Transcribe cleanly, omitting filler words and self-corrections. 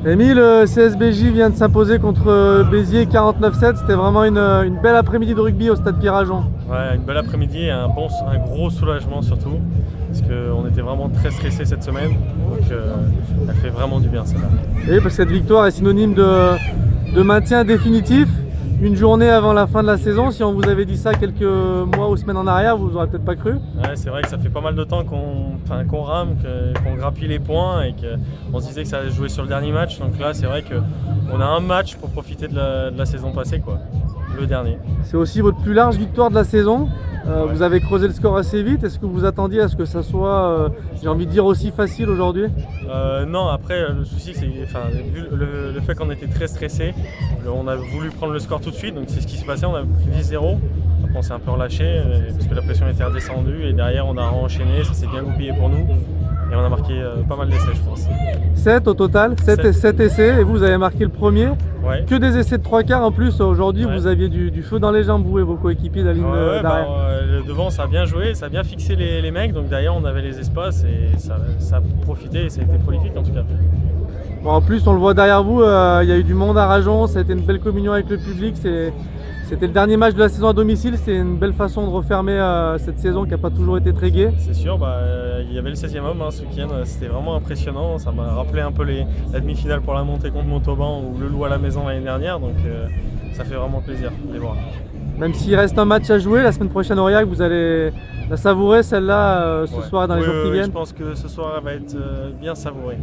Rémi, le CSBJ vient de s'imposer contre Béziers 49-7. C'était vraiment une belle après-midi de rugby au stade Pierre-Ajon. Ouais, une belle après-midi et un gros soulagement surtout. Parce qu'on était vraiment très stressés cette semaine. Donc elle fait vraiment du bien celle-là. Et parce que cette victoire est synonyme de maintien définitif. Une journée avant la fin de la saison, si on vous avait dit ça quelques mois ou semaines en arrière, vous aurez peut-être pas cru. Ouais, c'est vrai que ça fait pas mal de temps qu'on rame, qu'on grappille les points et qu'on se disait que ça allait se jouer sur le dernier match. Donc là, c'est vrai qu'on a un match pour profiter de la saison passée, quoi. Le dernier. C'est aussi votre plus large victoire de la saison. Ouais. Vous avez creusé le score assez vite. Est-ce que vous attendiez à ce que ça soit, j'ai envie de dire, aussi facile aujourd'hui? Non, après, le souci, c'est vu le fait qu'on était très stressé, on a voulu prendre le score tout de suite. Donc c'est ce qui s'est passé, on a pris 10-0. Après, on s'est un peu relâché parce que la pression était redescendue. Et derrière, on a enchaîné, ça s'est bien goupillé pour nous. Et on a marqué pas mal d'essais, je pense. 7 au total, 7 essais, et vous avez marqué le premier. Ouais. Que des essais de 3/4 en plus. Aujourd'hui, Ouais. vous aviez du feu dans les jambes, vous et vos coéquipiers de la ligne d'arrière. Devant, ça a bien joué, ça a bien fixé les mecs. Donc derrière, on avait les espaces et ça a profité et ça a été prolifique en tout cas. Bon, en plus, on le voit derrière vous, il y a eu du monde à Rajon, ça a été une belle communion avec le public. C'était le dernier match de la saison à domicile, c'est une belle façon de refermer cette saison qui n'a pas toujours été très gaie. C'est sûr, il y avait le 16e homme ce week-end, c'était vraiment impressionnant. Ça m'a rappelé un peu la demi-finale pour la montée contre Montauban ou le Loup à la maison l'année dernière. Donc ça fait vraiment plaisir de les voir. Même s'il reste un match à jouer, la semaine prochaine Aurillac, vous allez la savourer celle-là ce soir et dans les jours qui viennent. Je pense que ce soir elle va être bien savourée.